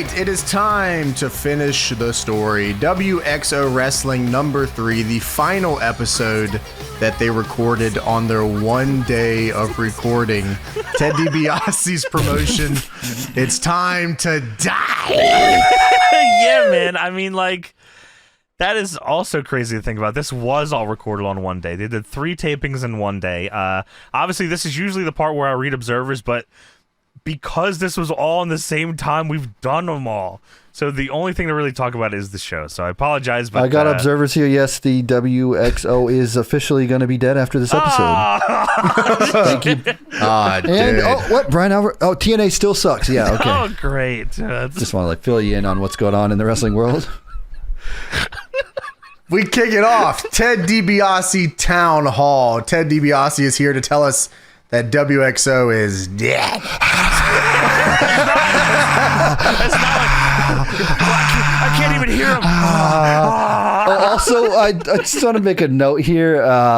right, it is time to finish the story. WXO Wrestling number 3, the final episode that they recorded on their 1 day of recording. Ted DiBiase's promotion. It's time to die. Yeah, man. I mean, like, that is also crazy to think about. This was all recorded on 1 day. They did 3 tapings in 1 day. Obviously, this is usually the part where I read observers, but because this was all in the same time, we've done them all. So the only thing to really talk about is the show. So I apologize, but I got observers here. Yes, the WXO is officially going to be dead after this episode. Thank you. And what, Brian Albert? Oh, TNA still sucks. Yeah, okay. Oh, great. Just want to fill you in on what's going on in the wrestling world. We kick it off. Ted DiBiase Town Hall. Ted DiBiase is here to tell us that WXO is dead. I can't even hear him. Also, I just want to make a note here.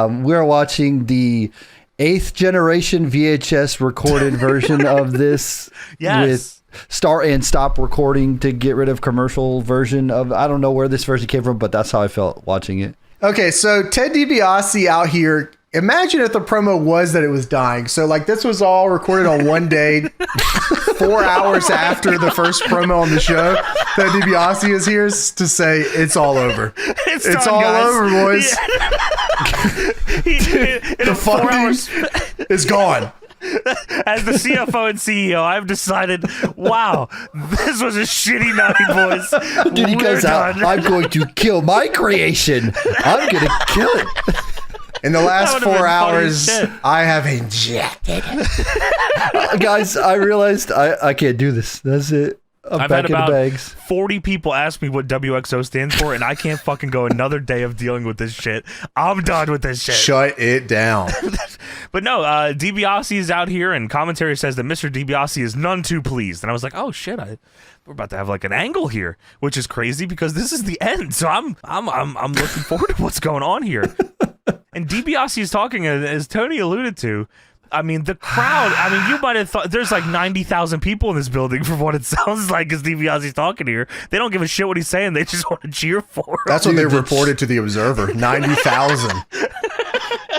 We're watching the 8th generation VHS recorded version of this. Yes. With start and stop recording to get rid of commercial version of. I don't know where this version came from, but that's how I felt watching it. Okay, so Ted DiBiase out here. Imagine if the promo was that it was dying. So, like, this was all recorded on 1 day, 4 hours after the first promo on the show. Ted DiBiase is here to say it's all over. It's done, all guys. Over, boys. Yeah. The funding is gone. As the CFO and CEO, I've decided, wow, this was a shitty night, boys. Dude, he goes out, I'm going to kill my creation. I'm going to kill it. In the last 4 hours, I have injected. Guys, I realized I can't do this. That's it. I've back had in about the bags. 40 people ask me what WXO stands for, and I can't fucking go another day of dealing with this shit. I'm done with this shit. Shut it down. But no, DiBiase is out here, and commentary says that Mr. DiBiase is none too pleased. And I was like, oh shit, we're about to have like an angle here, which is crazy because this is the end. So I'm looking forward to what's going on here. And DiBiase is talking, as Tony alluded to. I mean, the crowd, you might have thought there's like 90,000 people in this building from what it sounds like as DiBiase's talking here. They don't give a shit what he's saying. They just want to cheer for him. That's what they reported to the Observer. 90,000.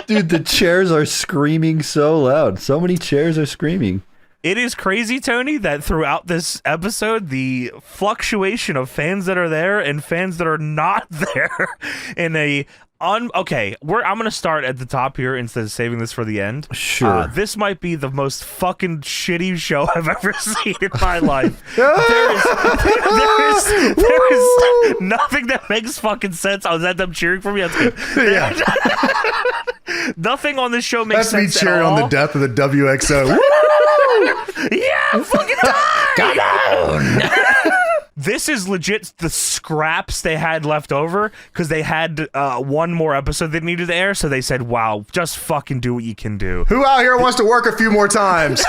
Dude, the chairs are screaming so loud. So many chairs are screaming. It is crazy, Tony, that throughout this episode, the fluctuation of fans that are there and fans that are not there in a... Okay, I'm going to start at the top here instead of saving this for the end. Sure. This might be the most fucking shitty show I've ever seen in my life. There is nothing that makes fucking sense. I was at them cheering for me. That's good. Yeah. Nothing on this show makes sense. That's me cheering on the death of the WXO. Yeah, fucking die! Come on! This is legit the scraps they had left over because they had one more episode they needed to air, so they said, wow, just fucking do what you can do. Who out here wants to work a few more times?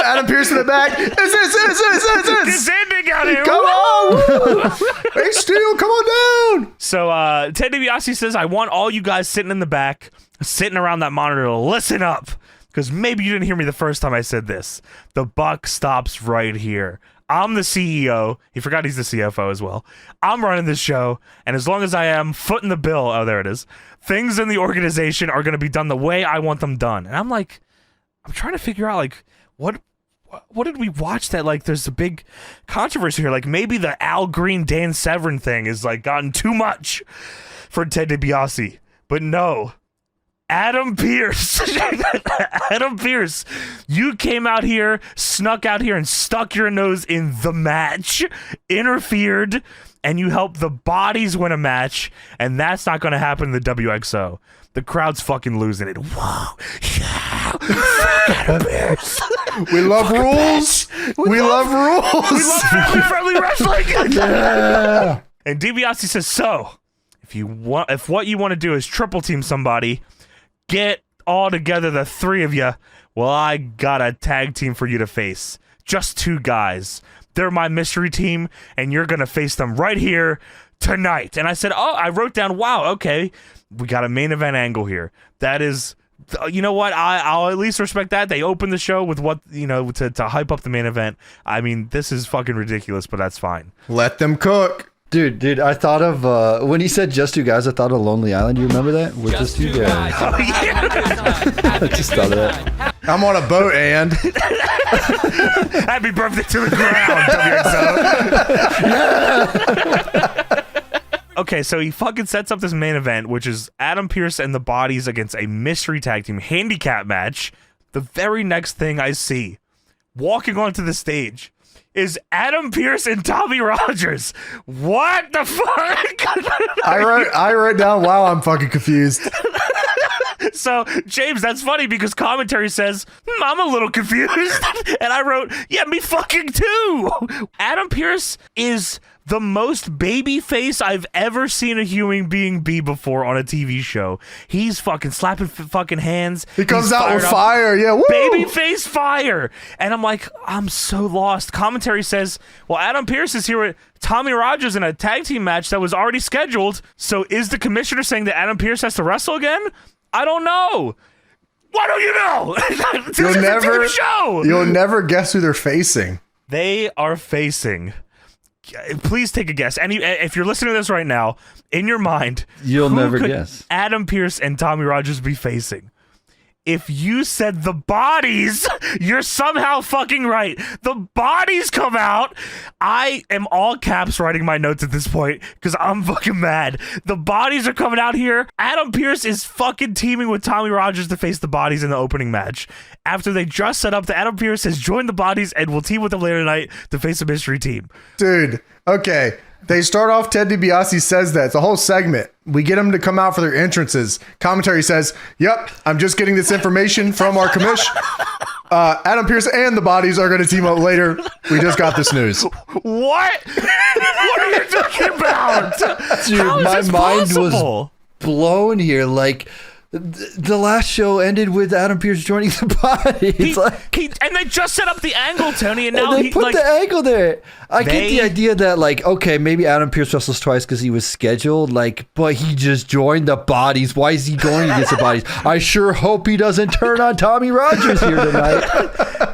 Adam Pearce in the back. It's ending out here. Come on. Hey, Steel, come on down. So Ted DiBiase says, I want all you guys sitting in the back, sitting around that monitor to listen up because maybe you didn't hear me the first time I said this. The buck stops right here. I'm the CEO. He forgot he's the CFO as well. I'm running this show, and as long as I am footing the bill, oh, there it is, things in the organization are going to be done the way I want them done. And I'm like, I'm trying to figure out, like, what did we watch that, like, there's a big controversy here. Like, maybe the Al Green, Dan Severn thing is, like, gotten too much for Ted DiBiase. But no. Adam Pearce, you came out here, snuck out here, and stuck your nose in the match, interfered, and you helped the bodies win a match, and that's not going to happen in the WXO. The crowd's fucking losing it. Whoa, yeah, Adam Pearce. We love rules. We love rules. We love family-friendly wrestling. Yeah. And DiBiase says, so, if what you want to do is triple team somebody, get all together, the 3 of you. Well, I got a tag team for you to face. Just 2 guys. They're my mystery team, and you're going to face them right here tonight. And I said, oh, I wrote down, wow, okay, we got a main event angle here. That is you know what? I'll at least respect that. They opened the show with what, to hype up the main event. I mean, this is fucking ridiculous, but that's fine. Let them cook. Dude, I thought of when he said just two guys, I thought of Lonely Island. You remember that? We're just two guys. Oh, yeah. I just thought of that. I'm on a boat, and Happy birthday to the ground, WXO. Okay, so he fucking sets up this main event, which is Adam Pearce and the Bodies against a mystery tag team handicap match. The very next thing I see, walking onto the stage, is Adam Pearce and Tommy Rogers. What the fuck? I wrote down, wow, I'm fucking confused. So, James, that's funny because commentary says, I'm a little confused. And I wrote, yeah, me fucking too. Adam Pearce is the most baby face I've ever seen a human being be before on a TV show. He's fucking slapping fucking hands. He comes out with fire. Yeah, woo! Baby face fire. And I'm like, I'm so lost. Commentary says, well, Adam Pearce is here with Tommy Rogers in a tag team match that was already scheduled. So is the commissioner saying that Adam Pearce has to wrestle again? I don't know. Why don't you know? You'll never guess who they're facing. They are facing. Please take a guess. If you're listening to this right now, in your mind, you'll never guess. Adam Pearce and Tommy Rogers be facing. If you said the Bodies, you're somehow fucking right. The Bodies come out. I am all caps writing my notes at this point because I'm fucking mad. The Bodies are coming out here. Adam Pearce is fucking teaming with Tommy Rogers to face the Bodies in the opening match. After they just set up that Adam Pearce has joined the Bodies and will team with them later tonight to face a mystery team. Dude, okay. They start off, Ted DiBiase says that. It's a whole segment. We get them to come out for their entrances. Commentary says, yep, I'm just getting this information from our commish. Adam Pearce and the Bodies are going to team up later. We just got this news. What? What are you talking about? Dude, my mind was blown here. Like, the last show ended with Adam Pearce joining the Bodies. And they just set up the angle, Tony, and now they put the angle there. I get the idea that, like, okay, maybe Adam Pearce wrestles twice because he was scheduled, but he just joined the Bodies. Why is he going against the Bodies? I sure hope he doesn't turn on Tommy Rogers here tonight.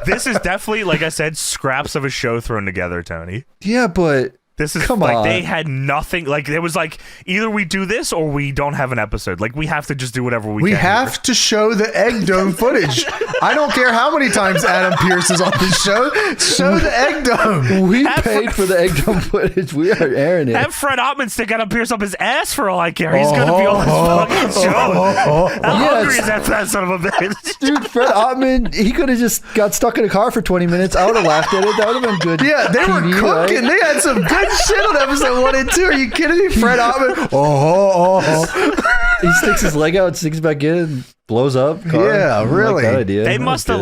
This is definitely, like I said, scraps of a show thrown together, Tony. Yeah, but this is they had nothing. Like, it was like, either we do this or we don't have an episode. Like, we have to just do whatever we can. We have to show the Egg Dome footage. I don't care how many times Adam Pearce is on this show. Show the Egg Dome. We paid for the Egg Dome footage. We are airing it. Have Fred Ottman stick Adam Pearce up his ass for all I care. He's going to be on this fucking show. How hungry is that son of a bitch? Dude, Fred Ottman, he could have just got stuck in a car for 20 minutes. I would have laughed at it. That would have been good. Yeah, they were cooking. Right? They had some good shit on episode 1 and 2. Are you kidding me? Fred Ottman. He sticks his leg out, sticks back in, and blows up. Car. Yeah, really. Like that idea. They must have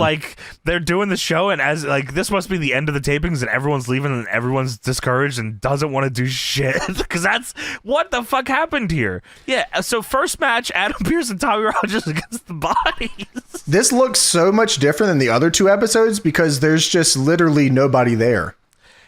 they're doing the show, and as this must be the end of the tapings, and everyone's leaving, and everyone's discouraged and doesn't want to do shit because that's what the fuck happened here. Yeah. So first match, Adam Pearce and Tommy Rogers against the Bodies. This looks so much different than the other two episodes because there's just literally nobody there.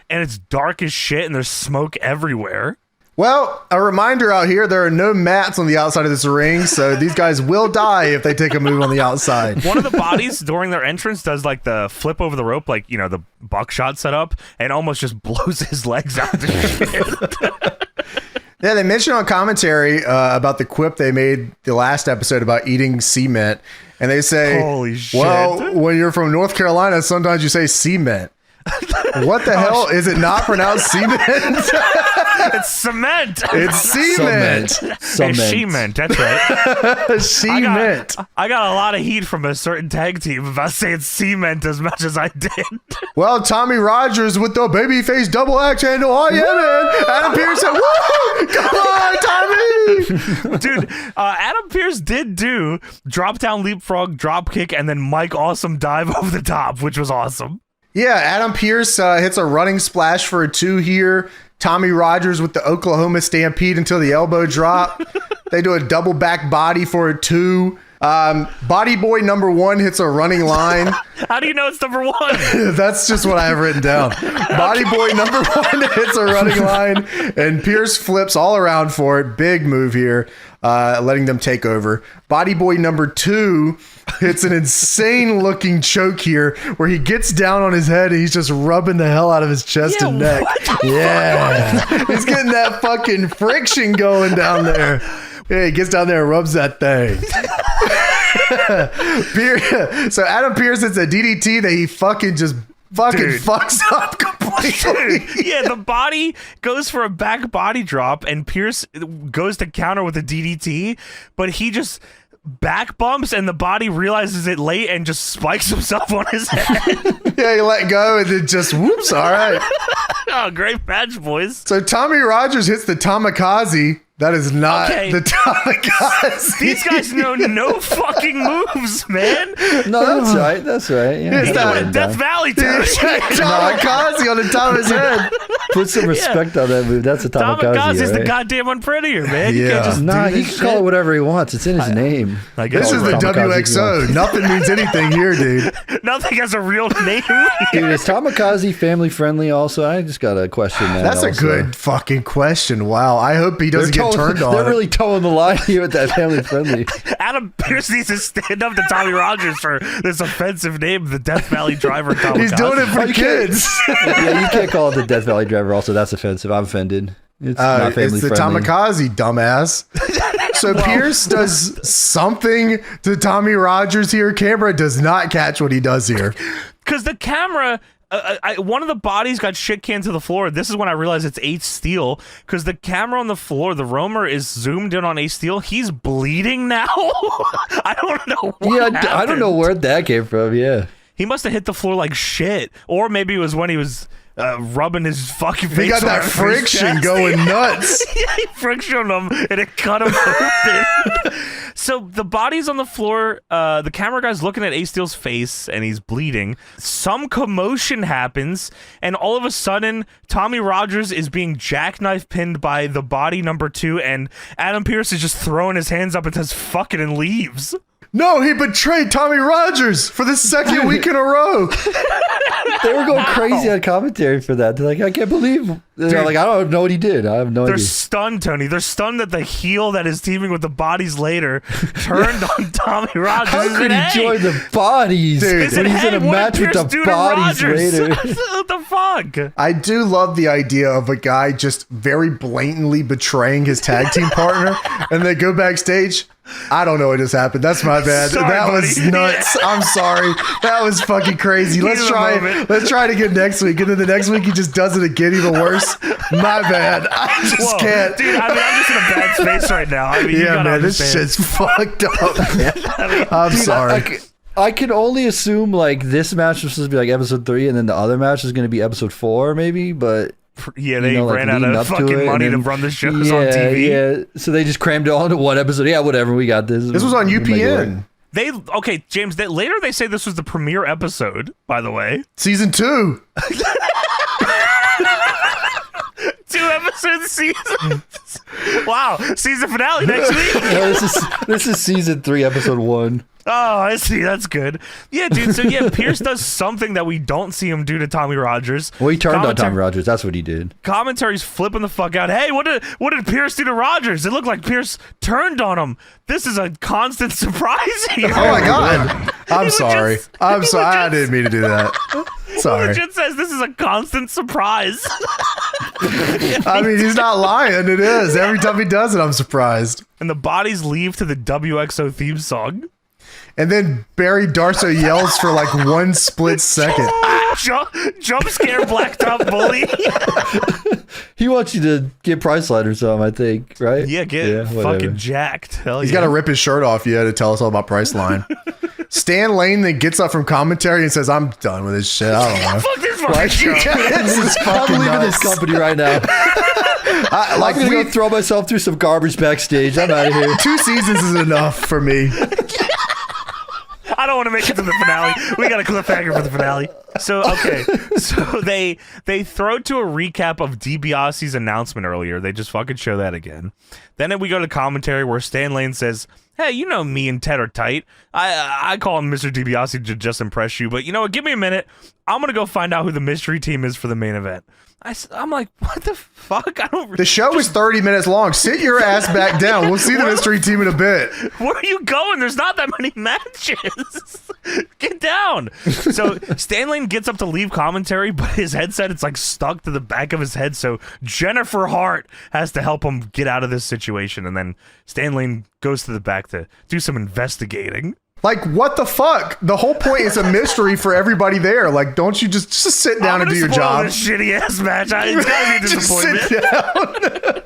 And it's dark as shit, and there's smoke everywhere. Well, a reminder out here, there are no mats on the outside of this ring, so these guys will die if they take a move on the outside. One of the Bodies, during their entrance, does like the flip over the rope, like, the buckshot setup, and almost just blows his legs out to shit. Yeah, they mentioned on commentary about the quip they made the last episode about eating cement, and they say, holy shit. Well, when you're from North Carolina, sometimes you say cement. What the hell? Is it not pronounced cement? It's cement. It's cement. It's cement. That's right. Cement. I got a lot of heat from a certain tag team about saying cement as much as I did. Well, Tommy Rogers with the babyface double axe handle. Oh, yeah, man. Adam Pearce said, woo! Come on, Tommy! Dude, Adam Pearce did do drop down leapfrog, drop kick, and then Mike Awesome dive over the top, which was awesome. Yeah, Adam Pearce hits a running splash for a 2 here. Tommy Rogers with the Oklahoma Stampede until the elbow drop. They do a double back body for a 2. Body boy number 1 hits a running line. How do you know it's number 1? That's just what I have written down. Body boy number 1 hits a running line, and Pierce flips all around for it. Big move here, letting them take over. Body boy number 2 hits an insane looking choke here, where he gets down on his head and he's just rubbing the hell out of his chest and neck. Yeah, he's getting that fucking friction going down there. Yeah, he gets down there and rubs that thing. So Adam Pearce hits a DDT that he fucking fucks up completely. Dude, yeah, the body goes for a back body drop, and Pierce goes to counter with a DDT, but he just back bumps, and the body realizes it late and just spikes himself on his head. Yeah, he let go, and then just whoops. All right. Oh, great match, boys. So Tommy Rogers hits the Tamikaze. That is not the Tamikaze. These guys know no fucking moves, man. No, that's right. That's right. Yeah, It's that Death Valley time. Tamikaze on the top of his head. Put some respect on that move. That's a Tamikaze. Tamikaze's the right? goddamn unprettier, man. You Yeah. can't just Nah, do he this can call it whatever he wants. It's in his name. I guess This is the Tamikaze WXO. Nothing means anything here, dude. Nothing has a real name. Dude, is Tamikaze family friendly also? I just got a question that. That's a good fucking question. Wow. I hope he doesn't get turned on. They're really towing the line here with that family friendly. Adam Pearce needs to stand up to Tommy Rogers for this offensive name, the Death Valley Driver. Tamikaze. He's doing it for kids. Yeah, you can't call it the Death Valley Driver. Also, that's offensive. I'm offended. It's not family It's the friendly. Tamikaze, dumbass. So Pierce does something to Tommy Rogers here. Camera does not catch what he does here. Because the camera, one of the bodies got shit canned to the floor. This is when I realized it's Ace Steel. Because the camera on the floor, the roamer is zoomed in on Ace Steel. He's bleeding now. I don't know what happened. I don't know where that came from. Yeah. He must have hit the floor like shit. Or maybe it was when he was rubbing his fucking face. He got that on his friction chest. going nuts. Yeah, he frictioned him and it cut him open. So the body's on the floor. The camera guy's looking at Ace Steel's face and he's bleeding. Some commotion happens, and all of a sudden, Tommy Rogers is being jackknife pinned by the body number 2, and Adam Pearce is just throwing his hands up and says "fuck it" and leaves. No, he betrayed Tommy Rogers for the second week in a row. They were going crazy on commentary for that. They're like, I can't believe. They're like, I don't know what he did. I have no They're idea. stunned, Tony. They're stunned that the heel that is teaming with the bodies later turned on Tommy Rogers. How could he join the bodies Dude, when he's in a match with the bodies later? What the fuck? I do love the idea of a guy just very blatantly betraying his tag team partner, and they go backstage. I don't know what just happened. That's my bad. Sorry, that was buddy. nuts. I'm sorry. That was fucking crazy. Let's try it again next week. And then the next week he just does it again, even worse. My bad. I just can't. Dude, I mean, I'm just in a bad space right now. I mean, you Yeah, gotta man, this understand. shit's fucked up, man. I'm Dude, sorry. I can only assume like this match was supposed to be like episode 3, and then the other match is going to be episode 4, maybe. But Yeah, they ran out of fucking money to run the shows on TV. Yeah, so they just crammed it all into one episode. Yeah, whatever, we got this. This was on UPN. Okay, James, later they say this was the premiere episode, by the way. Season 2. 2 episode season. Wow, season finale next week. Yeah, this is season 3, episode 1. Oh, I see. That's good. Yeah, dude. So yeah, Pierce does something that we don't see him do to Tommy Rogers. Well, he turned on Tommy Rogers. That's what he did. Commentary's flipping the fuck out. Hey, what did Pierce do to Rogers? It looked like Pierce turned on him. This is a constant surprise here. Oh my god. I'm sorry. I'm sorry. I didn't mean to do that. Sorry. Legit says this is a constant surprise. I mean, he's not lying. It is. Every time he does it, I'm surprised. And the bodies leave to the WXO theme song. And then Barry Darso yells for like 1 split second. Jump scare blacktop bully. He wants you to get Priceline or something, I think, right? Yeah, get fucking jacked. Hell He's yeah. got to rip his shirt off, to tell us all about Priceline. Stan Lane then gets up from commentary and says, I'm done with this shit. I don't know. Fuck this fucking show. This is I'm fucking leaving nuts. this company right now. I'm gonna go throw myself through some garbage backstage. I'm out of here. 2 seasons is enough for me. I don't want to make it to the finale. We got a cliffhanger for the finale. So, okay. So they throw to a recap of DiBiase's announcement earlier. They just fucking show that again. Then we go to commentary where Stan Lane says, hey, you know me and Ted are tight. I call him Mr. DiBiase to just impress you. But you know what? Give me a minute. I'm going to go find out who the mystery team is for the main event. I'm like, what the fuck? The show was 30 minutes long. Sit your ass back down. We'll see the mystery team in a bit. Where are you going? There's not that many matches. Get down. So Stan Lane gets up to leave commentary, but his headset, it's like stuck to the back of his head. So Jennifer Hart has to help him get out of this situation. And then Stan Lane goes to the back to do some investigating. Like, what the fuck? The whole point is a mystery for everybody there. Like, don't you just sit down and do your job? This shitty ass match. It's gotta be a disappointment. Just sit down.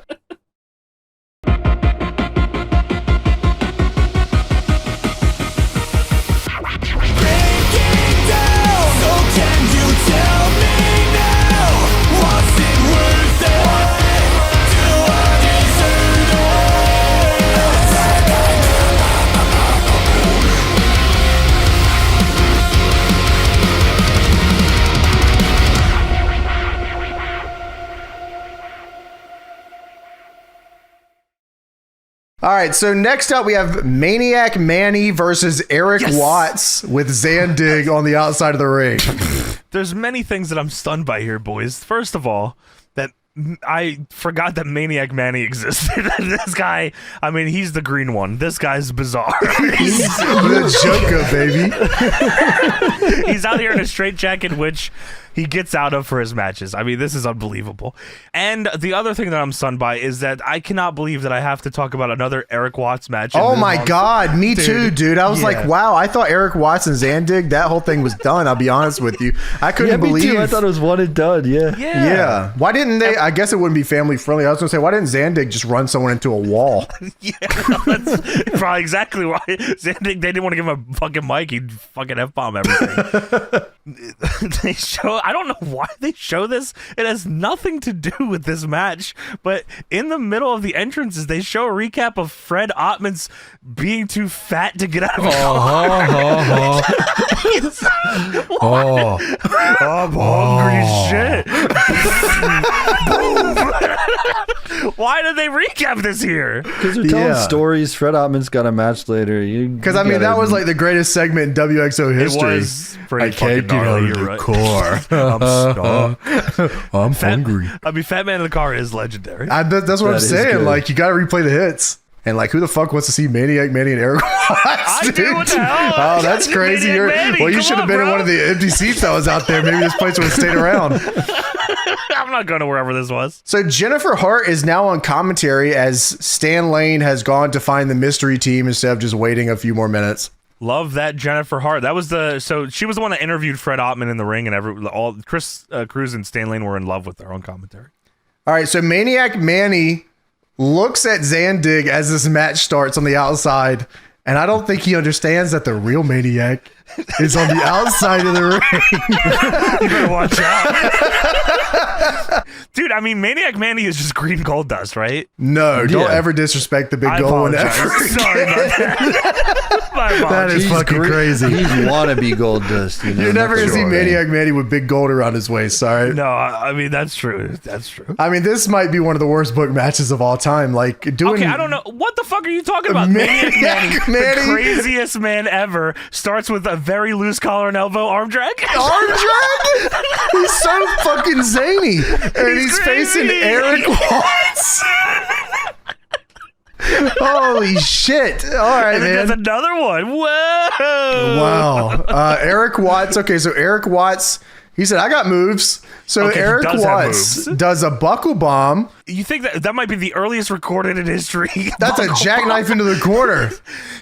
All right, so next up we have Maniac Manny versus Eric Watts with Zandig on the outside of the ring. There's many things that I'm stunned by here, boys. First of all, that I forgot that Maniac Manny existed. This guy, I mean, he's the green one. This guy's bizarre. He's the Joker, baby. He's out here in a straitjacket, which he gets out of for his matches. I mean, this is unbelievable. And the other thing that I'm stunned by is that I cannot believe that I have to talk about another Eric Watts match. Oh my God, me too, dude. I was like, wow, I thought Eric Watts and Zandig, that whole thing was done. I'll be honest with you. I couldn't believe. Me too. I thought it was one and done. Yeah. Why didn't they? I guess it wouldn't be family friendly. I was gonna say, why didn't Zandig just run someone into a wall? Yeah, that's probably exactly why. Zandig, they didn't want to give him a fucking mic. He'd fucking F-bomb everything. They show, I don't know why they show this. It has nothing to do with this match, but in the middle of the entrances, they show a recap of Fred Ottman's being too fat to get out of a car. I'm hungry shit. Why did they recap this here? Because they're telling stories. Fred Ottman's got a match later. Because I mean, that was like the greatest segment in WXO history. It was pretty I can't get out of the car. I'm stuck. I'm hungry. I mean, Fat Man in the Car is legendary. That's what I'm saying. Good. Like, you got to replay the hits. And like, who the fuck wants to see Maniac Manny and Eric Watts? I do. What the hell? Oh, that's crazy. Well, you should have been in one of the empty seats that was out there. Maybe this place would have stayed around. I'm not going to wherever this was. So Jennifer Hart is now on commentary as Stan Lane has gone to find the mystery team instead of just waiting a few more minutes. Love that Jennifer Hart. That was so she was the one that interviewed Fred Ottman in the ring, and all Chris Cruz and Stan Lane were in love with their own commentary. All right, so Maniac Manny looks at Zandig as this match starts on the outside, and I don't think he understands that the real Maniac is on the outside of the ring. You better watch out. Dude, I mean, Maniac Manny is just green gold dust, right? No, don't ever disrespect the big gold one ever. Sorry about that. That is fucking crazy. He's wannabe gold dust. You're never going to see Maniac Manny with big gold around his waist, sorry. No, I mean, that's true. That's true. I mean, this might be one of the worst book matches of all time. Like, doing... Okay, I don't know. What the fuck are you talking about? Maniac Manny, the craziest man ever, starts with a very loose collar and elbow arm drag. Arm drag? He's so fucking zany. And he's facing Eric Watts. Holy shit. All right, man. There's another one. Whoa. Wow. Eric Watts. Okay, so Eric Watts, he said, I got moves. So Eric Watts does a buckle bomb. You think that might be the earliest recorded in history? That's a jackknife into the corner.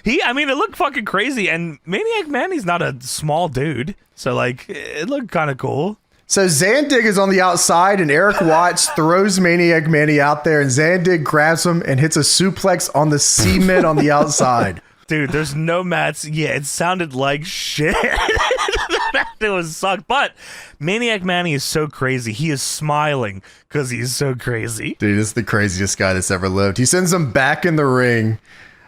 I mean, it looked fucking crazy. And Maniac Manny's not a small dude. So, like, it looked kind of cool. So Zandig is on the outside, and Eric Watts throws Maniac Manny out there, and Zandig grabs him and hits a suplex on the cement on the outside. Dude, there's no mats. Yeah, it sounded like shit. It was sucked. But Maniac Manny is so crazy. He is smiling because he's so crazy. Dude, this is the craziest guy that's ever lived. He sends him back in the ring.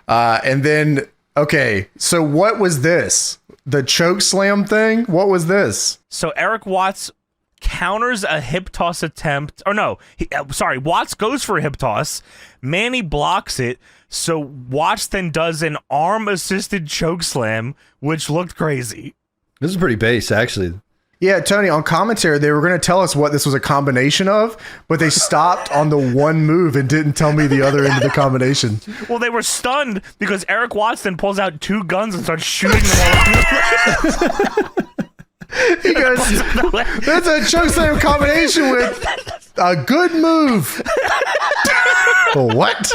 And then, okay, so what was this? the choke slam thing? What was this? So Eric Watts counters a hip toss attempt. Or no, Watts goes for a hip toss. Manny blocks it. So Watts then does an arm-assisted choke slam, which looked crazy. This is pretty base, actually. Yeah, Tony, on commentary, they were going to tell us what this was a combination of, but they stopped on the one move and didn't tell me the other end of the combination. Well, they were stunned because Eric Watts then pulls out 2 guns and starts shooting them all. He goes, that's a choke slam combination with a good move. What?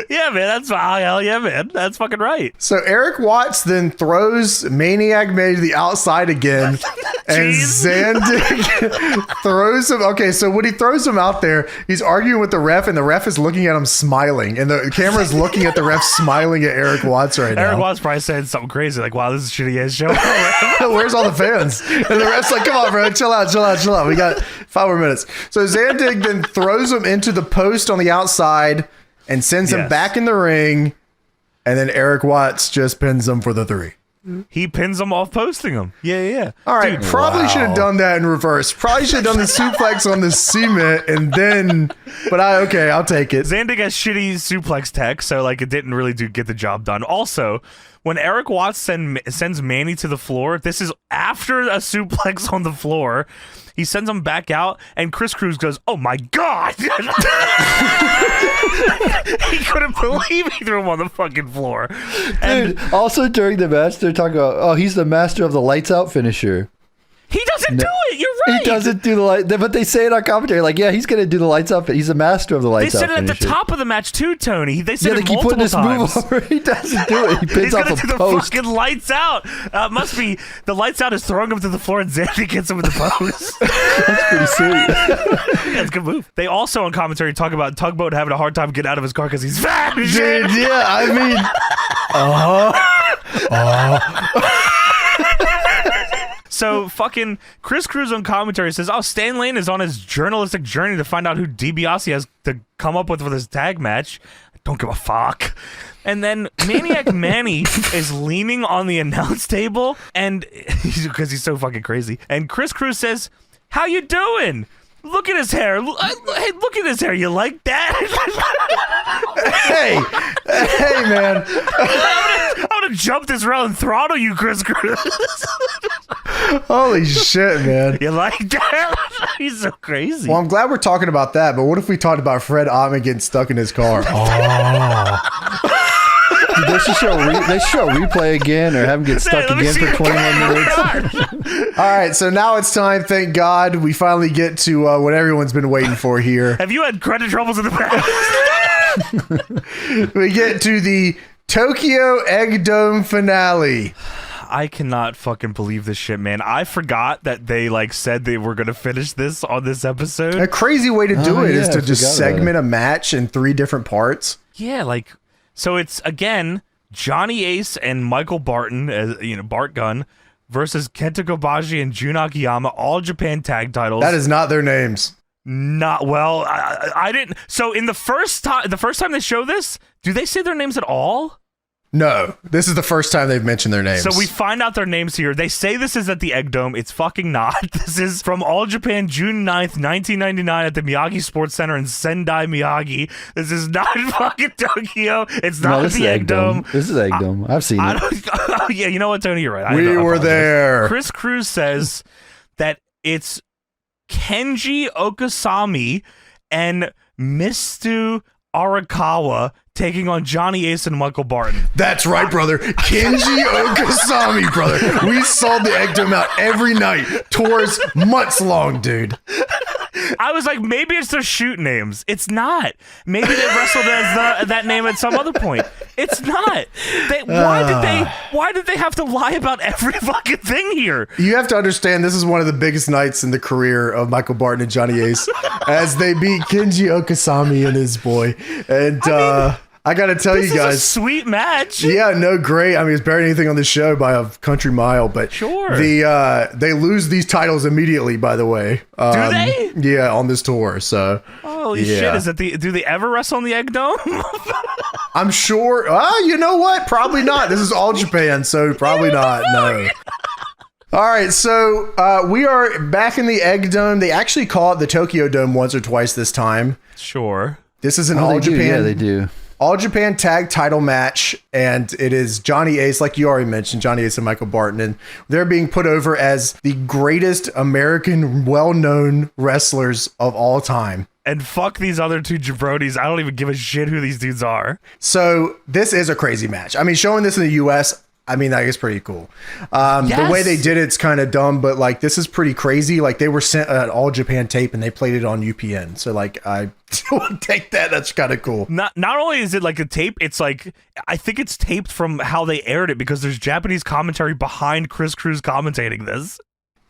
Yeah, man, that's hell yeah, man. That's fucking right. So Eric Watts then throws Maniac Manny to the outside again, and Zandig throws him. Okay, so when he throws him out there, he's arguing with the ref, and the ref is looking at him smiling, and the camera's looking at the ref smiling at Eric Watts right now. Eric Watts probably said something crazy like, wow, this is a shitty ass show. Where's all the fans? And the ref's like, come on, bro, chill out. We got 5 more minutes. So Zandig then throws him into the post on the outside and sends him back in the ring, and then Eric Watts just pins him for the 3. He pins him off posting him. Yeah. All right, dude, probably should have done that in reverse. Probably should have done the suplex on the cement, and then, but I'll take it. Zandig has shitty suplex tech, so like it didn't really get the job done. Also, when Eric Watts sends Manny to the floor, this is after a suplex on the floor. He sends him back out, and Chris Cruz goes, "Oh my god!" He couldn't believe he threw him on the fucking floor. And dude, also during the match, they're talking about, oh, he's the master of the lights out finisher. He doesn't do it. You're right. He doesn't do the light, but they say it on commentary. Like, yeah, he's gonna do the lights out. He's a master of the lights out. They said it at the top of the match too, Tony. They said they it keep multiple putting this times. move over. He doesn't do it. He pins He's off gonna a do the post. fucking lights out. Must be the lights out is throwing him to the floor, and Zandig gets him with the post. That's pretty sweet. Yeah, it's a good move. They also on commentary talk about Tugboat having a hard time getting out of his car because he's fat. Dude, yeah, I mean, So fucking Chris Cruz on commentary says, "Oh, Stan Lane is on his journalistic journey to find out who DiBiase has to come up with for this tag match. I don't give a fuck." And then Maniac Manny is leaning on the announce table, and because he's so fucking crazy. And Chris Cruz says, "How you doing? Look at his hair. Hey, look at his hair. You like that?" hey, man. I'm gonna jump this rail and throttle you, Chris Cruz. Holy shit, man. You like that? He's so crazy. Well, I'm glad we're talking about that, but what if we talked about Fred Ottman getting stuck in his car? Dude, they should show a replay again or have him get stuck again for 21 minutes. All right, so now it's time. Thank God we finally get to what everyone's been waiting for here. Have you had credit troubles in the past? We get to the Tokyo Egg Dome finale. I cannot fucking believe this shit, man. I forgot that they said they were gonna finish this on this episode. A crazy way to do it is to just segment a match in 3 different parts. Yeah, so it's again Johnny Ace and Michael Barton, as Bart Gunn, versus Kenta Kobashi and Jun Akiyama, all Japan tag titles. That is not their names. Not well. I didn't. So in the first time they show this, do they say their names at all? No, this is the first time they've mentioned their names. So we find out their names here. They say this is at the Egg Dome. It's fucking not. This is from All Japan, June 9th, 1999 at the Miyagi Sports Center in Sendai, Miyagi. This is not in Tokyo. It's not at the Egg Dome. This is Egg Dome. I've seen it. Yeah, you know what, Tony? You're right. We were there. Chris Cruz says that it's Kenji Okasami and Mitsu Arakawa taking on Johnny Ace and Michael Barton. That's right, brother. Kenji Okasami, brother. We sold the Egg Dome out every night. Tours months long, dude. I was like, maybe it's their shoot names. It's not. Maybe they wrestled as that name at some other point. It's not. Why did they have to lie about every fucking thing here? You have to understand, this is one of the biggest nights in the career of Michael Barton and Johnny Ace as they beat Kenji Okasami and his boy. And I got to tell you guys, this is a sweet match. Yeah, no, great. I mean, it's better than anything on the show by a country mile. But sure, they lose these titles immediately. By the way, do they? Yeah, on this tour. So holy shit! Do they ever wrestle in the Egg Dome? I'm sure. You know what? Probably not. This is all Japan, so probably not. No. All right, so we are back in the Egg Dome. They actually call it the Tokyo Dome once or twice this time. Sure. This is an all Japan. Yeah, they do. All Japan tag title match, and it is Johnny Ace, like you already mentioned, Johnny Ace and Michael Barton, and they're being put over as the greatest American well-known wrestlers of all time. And fuck these other two jabronis. I don't even give a shit who these dudes are. So this is a crazy match. I mean, showing this in the US, I mean, that is pretty cool. Yes. The way they did it's kind of dumb, but like this is pretty crazy. Like they were sent an all Japan tape and they played it on UPN. So like I would take that. That's kind of cool. Not only is it like a tape, it's like I think it's taped from how they aired it because there's Japanese commentary behind Chris Cruz commentating this.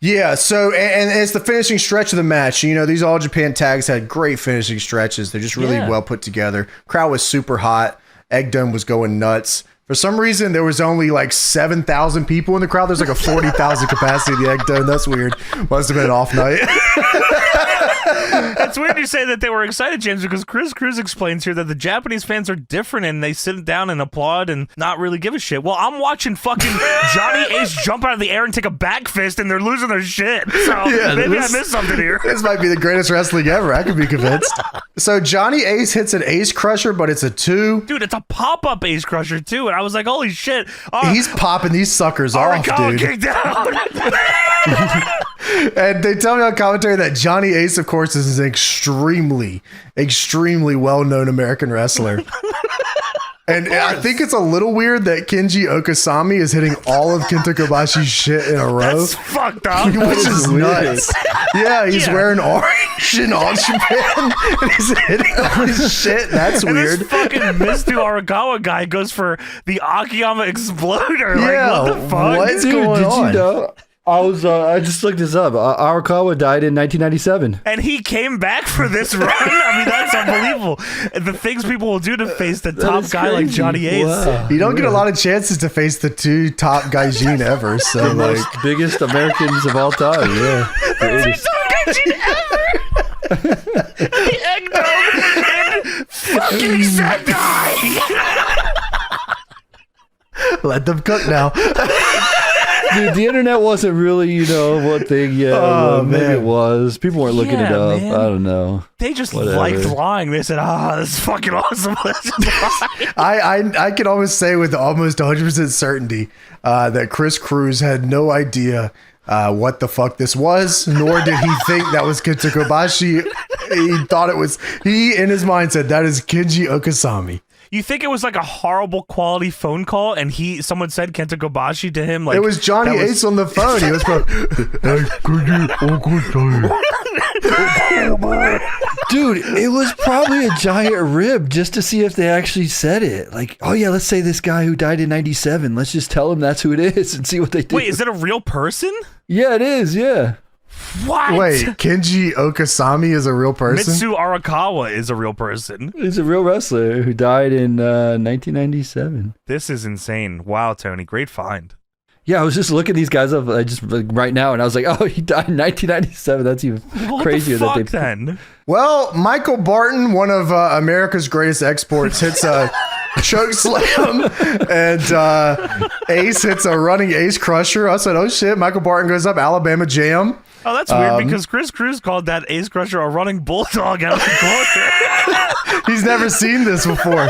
Yeah, so and it's the finishing stretch of the match. You know, these all Japan tags had great finishing stretches. They're just really well put together. Crowd was super hot. Egg Dome was going nuts. For some reason, there was only like 7,000 people in the crowd. There's like a 40,000 capacity in the Egg Dome. That's weird. Must have been an off night. It's weird you say that they were excited, James, because Chris Cruz explains here that the Japanese fans are different and they sit down and applaud and not really give a shit. Well, I'm watching fucking Johnny Ace jump out of the air and take a back fist and they're losing their shit. So maybe I missed something here. This might be the greatest wrestling ever. I could be convinced. So Johnny Ace hits an Ace Crusher, but it's a 2. Dude, it's a pop-up Ace Crusher, too. And I was like, holy shit. He's popping these suckers off, Arakawa dude. kicked out. And they tell me on commentary that Johnny Ace, of course, is an extremely well-known American wrestler. And I think it's a little weird that Kenji Okasami is hitting all of Kenta Kobashi's shit in a row. That's fucked up. Which is nuts. Yeah, he's wearing orange in all Japan. And he's hitting all his shit. That's and weird. This fucking Mitsu Arakawa guy goes for the Akiyama Exploder. Yeah, like, what the fuck? what's going on? You know? I just looked this up. Arakawa died in 1997. And he came back for this run? I mean, that's unbelievable. The things people will do to face the top guy like Johnny Ace. Wow. You don't get a lot of chances to face the 2 top gaijin ever. So The like, most biggest Americans of all time. Yeah. That's the top gaijin ever! The Egg Dome and fucking Sendai! let them cook now. Dude, the internet wasn't really, one thing yet. Maybe it was. People weren't looking it up. Man. I don't know. They just Whatever. liked lying. They said, this is fucking awesome. Let's just lie. I can almost say with almost 100% certainty that Chris Cruz had no idea what the fuck this was, nor did he think that was Kenta Kobashi. He thought it was, he in his mind said, that is Kenji Okasami. You think it was like a horrible quality phone call and someone said Kenta Kobashi to him? Like, it was Johnny Ace on the phone. He was going, Dude, it was probably a giant rib just to see if they actually said it. Like, oh yeah, let's say this guy who died in 97. Let's just tell him that's who it is and see what they do. Wait, is it a real person? Yeah, it is. Yeah. What? wait, Kenji Okasami is a real person? Mitsu Arakawa is a real person. He's a real wrestler who died in 1997. This is insane. Wow, Tony, great find. Yeah, I was just looking these guys up right now, and I was like, oh, he died in 1997. That's even crazier What the that fuck, then? Well, Michael Barton, one of America's greatest exports, hits a choke slam, and Ace hits a running Ace Crusher. I said, oh shit, Michael Barton goes up, Alabama Jam. Oh, that's weird because Chris Cruz called that Ace Crusher a running bulldog out of the corner. He's never seen this before.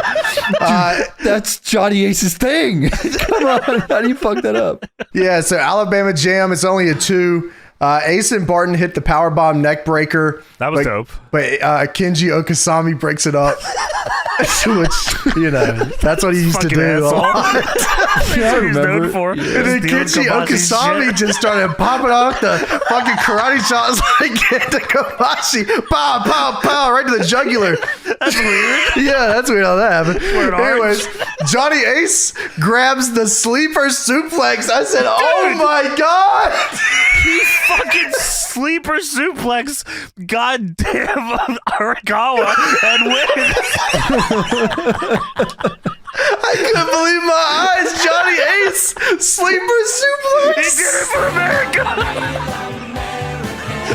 That's Johnny Ace's thing. Come on, how do you fuck that up? Yeah, so Alabama Jam, it's only a 2. Ace and Barton hit the powerbomb neck breaker. That was dope. But Kenji Okasami breaks it up. Which, that's what he used to Fucking do. asshole. That's what he's known for. And then Kenji Okasami just started popping off the fucking karate shots like Kenta Kobashi. Pow, pow, pow, right to the jugular. That's weird. Yeah, that's weird how that happened. Word Anyways, Johnny Ace grabs the sleeper suplex. I said, oh my God. He fucking sleeper suplex goddamn Arakawa and wins. I couldn't believe my eyes. Johnny Ace, sleeper suplex. He did it for America.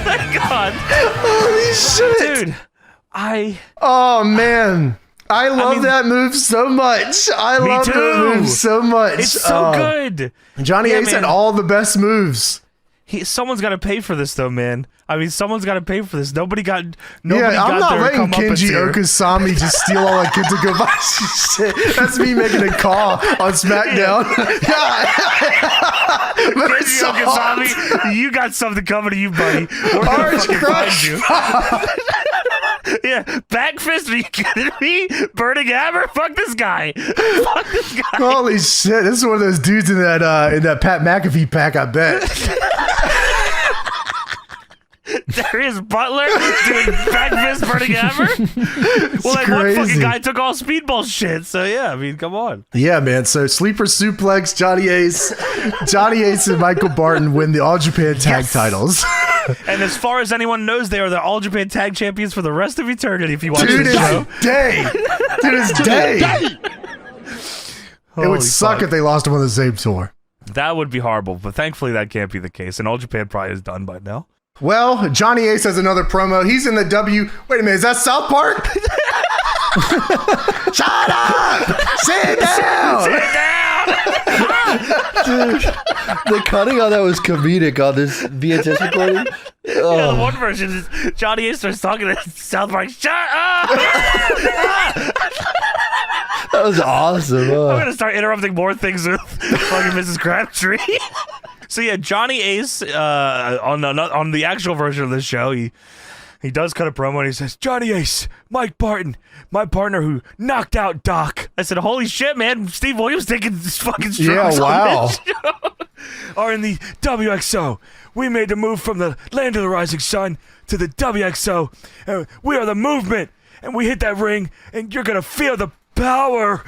Thank God. Holy shit. Dude, Oh, man. I love that move so much. I love that move so much. It's so good. Johnny Ace had all the best moves. Someone's got to pay for this, though, man. I mean, someone's got to pay for this. Nobody got. I'm not letting Kenji Okasami just steal all that Kenji shit. That's me making a call on SmackDown. Kenji Okasami, you got something coming to you, buddy. We're gonna fucking find you. Yeah, back fist. Are you kidding me? Burning hammer. Fuck this guy. Fuck this guy. Holy shit! This is one of those dudes in that Pat McAfee pack. I bet. There is Butler doing back fist burning hammer. Well, that one fucking guy took all speedball shit. So yeah, I mean, come on. Yeah, man. So sleeper suplex, Johnny Ace, and Michael Barton win the All Japan Tag titles. And as far as anyone knows, they are the All Japan Tag Champions for the rest of eternity. If you watch the show, to this day. It would suck if they lost them on the same tour. That would be horrible, but thankfully that can't be the case. And All Japan probably is done by now. Well, Johnny Ace has another promo. He's in the Wait a minute, is that South Park? Shut up! Sit down! Dude, the cutting on that was comedic on this VHS recording. Oh. Yeah, the one version is Johnny Ace starts talking to South Park. Shut up! That was awesome. I'm gonna start interrupting more things with fucking Mrs. Crabtree. So yeah, Johnny Ace on the actual version of the show, he does cut a promo and he says, "Johnny Ace, Mike Barton, my partner who knocked out Doc." I said, "Holy shit, man! Steve Williams taking this fucking strokes on this show." Are in the WXO. We made the move from the land of the rising sun to the WXO. We are the movement, and we hit that ring, and you're gonna feel the power.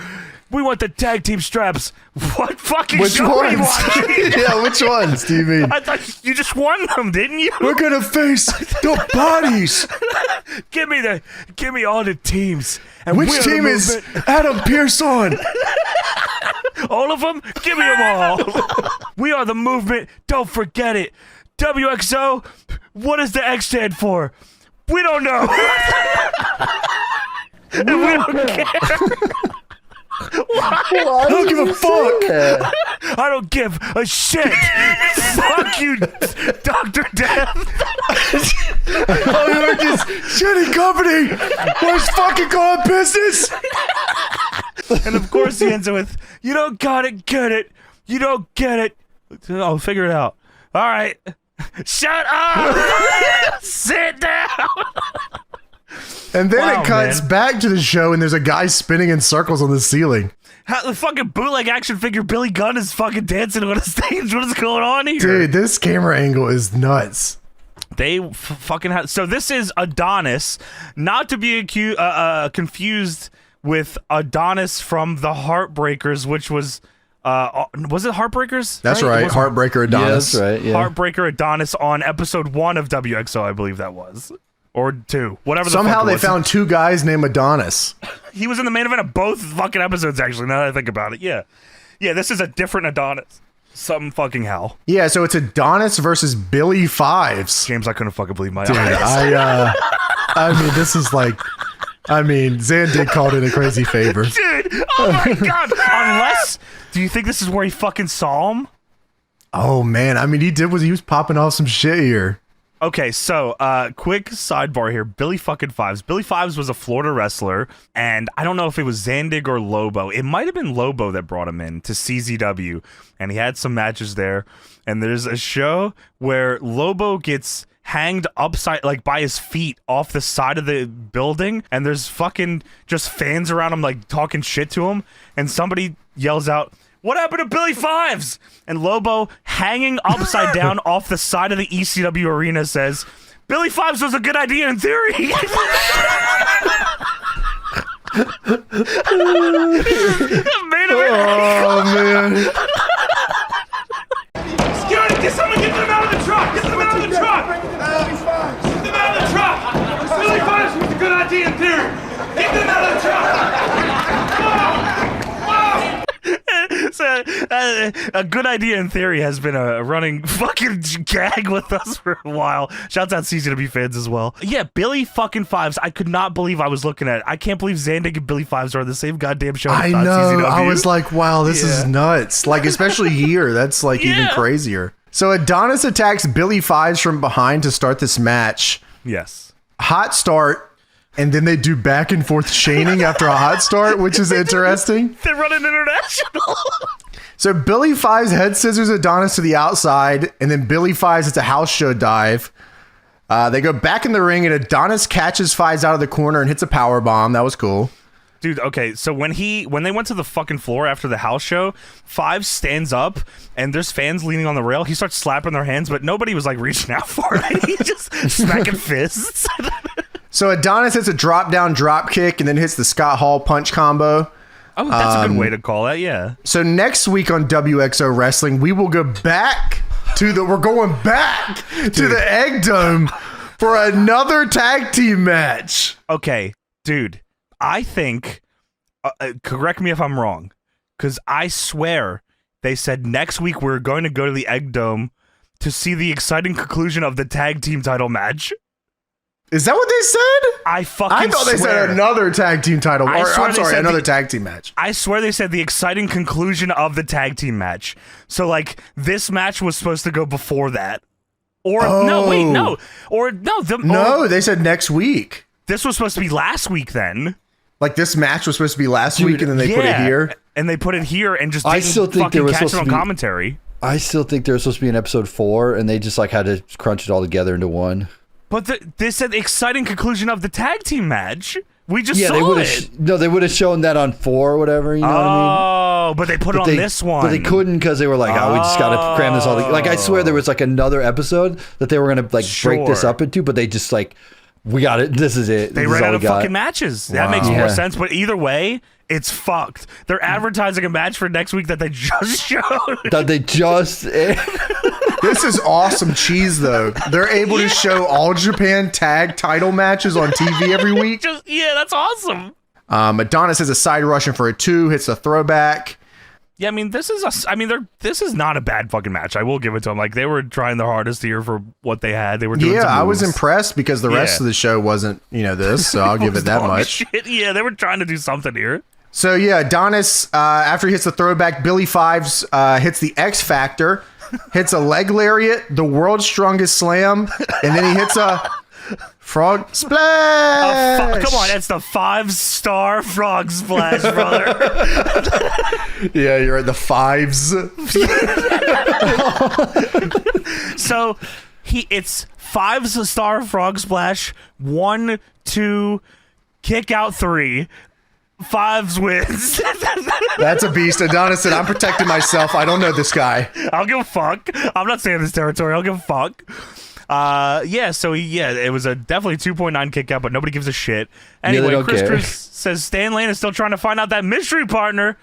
We want the tag team straps. What fucking show are you watching? Yeah, which ones do you mean? I thought you just won them, didn't you? We're gonna face the bodies. Give me all the teams. And which team is Adam Pearce on? All of them? Give me them all. We are the movement. Don't forget it. WXO. What does the X stand for? We don't know. And we don't care. I don't give a fuck. I don't give a shit. Fuck you, Dr. Death. We're just shitty company. We're just fucking going business. And of course he ends it with, "You don't got it, get it. You don't get it. I'll figure it out. All right. Shut up. Sit down." And then it cuts back to the show, and there's a guy spinning in circles on the ceiling. How the fucking bootleg action figure Billy Gunn is fucking dancing on the stage. What is going on here? Dude, this camera angle is nuts. They fucking have. So this is Adonis, not to be confused with Adonis from the Heartbreakers, which was it Heartbreakers? That's right. Heartbreaker Adonis. Yeah, that's right. Yeah. Heartbreaker Adonis on episode 1 of WXO, I believe that was. Or 2, whatever the Somehow fuck it they was. found two guys named Adonis. He was in the main event of both fucking episodes, actually, now that I think about it. Yeah. Yeah, this is a different Adonis. Some fucking hell. Yeah, so it's Adonis versus Billy Fives. James, I couldn't fucking believe my Dude, eyes. I mean, this is like... I mean, Zan did call it a crazy favor. Dude, oh my god. Unless... Do you think this is where he fucking saw him? Oh, man. I mean, he was popping off some shit here. Okay, so quick sidebar here. Billy fucking Fives. Billy Fives was a Florida wrestler, and I don't know if it was Zandig or Lobo. It might have been Lobo that brought him in to CZW, and he had some matches there. And there's a show where Lobo gets hanged upside, like by his feet off the side of the building, and there's fucking just fans around him, like talking shit to him, and somebody yells out, "What happened to Billy Fives?" And Lobo, hanging upside down off the side of the ECW arena, says, "Billy Fives was a good idea in theory." Main event. Oh, man. Security, get someone, get them out of the truck! Get them out of the truck! Get them out of the truck! Billy Fives was a good idea in theory! Get them out of the truck! Whoa! Whoa! So a good idea in theory has been a running fucking gag with us for a while. Shouts out CZW fans as well. Yeah, Billy fucking Fives. I could not believe I was looking at it. I can't believe Zandig and Billy Fives are on the same goddamn show. I know. I was like, wow, this is nuts. Like, especially here. That's like even crazier. So Adonis attacks Billy Fives from behind to start this match. Yes. Hot start. And then they do back and forth chaining after a hot start, which is interesting. They're running international. So Billy Fives head scissors Adonis to the outside, and then Billy Fives hits a house show dive. They go back in the ring, and Adonis catches Fives out of the corner and hits a power bomb. That was cool. Dude, okay, so when they went to the fucking floor after the house show, Fives stands up, and there's fans leaning on the rail. He starts slapping their hands, but nobody was, like, reaching out for it. He just smacking fists. So Adonis hits a drop-down drop kick and then hits the Scott Hall punch combo. Oh, that's a good way to call that, yeah. So next week on WXO Wrestling, we will go back to the Egg Dome for another tag team match. Okay, dude, I think, correct me if I'm wrong, because I swear they said next week we're going to go to the Egg Dome to see the exciting conclusion of the tag team title match. Is that what they said? I thought they said another tag team title. Another tag team match. I swear they said the exciting conclusion of the tag team match. So, like, this match was supposed to go before that. Or, No, they said next week. This was supposed to be last week then. Like, this match was supposed to be last week, and then they put it here? And they put it here and just didn't I still think fucking catch it on commentary. I still think there was supposed to be an episode 4, and they just, like, had to crunch it all together into one. But they said the exciting conclusion of the tag team match. We just saw it. They would have shown that on 4 or whatever. You know what I mean? Oh, but they put it on this one. But they couldn't because they were like, we just got to cram this all together. Like, I swear there was like another episode that they were going to like break this up into, but they just like, we got it. This is it. They ran out of fucking matches. Wow. That makes more sense. But either way, it's fucked. They're advertising a match for next week that they just showed. This is awesome cheese, though. They're able to show All Japan tag title matches on TV every week. That's awesome. Adonis has a side Russian for a 2, hits a throwback. Yeah, I mean, this is not a bad fucking match. I will give it to them. Like, they were trying their hardest here for what they had. They were doing some I was moves. Impressed because the rest of the show wasn't, this, so I'll give it that much. Shit. Yeah, they were trying to do something here. So, yeah, Adonis, after he hits the throwback, Billy Fives hits the X Factor, hits a leg lariat, the world's strongest slam, and then he hits a frog splash. Come on, that's the 5-star frog splash, brother. Yeah, you're at the 5s. So it's 5-star frog splash, 1, 2, kick out 3. Fives wins. That's a beast. Adonis said, I'm protecting myself. I don't know this guy. I'll give a fuck. I'm not saying this territory. I'll give a fuck. It was a definitely 2.9 kick out, but nobody gives a shit. Anyway, Chris says Stan Lane is still trying to find out that mystery partner.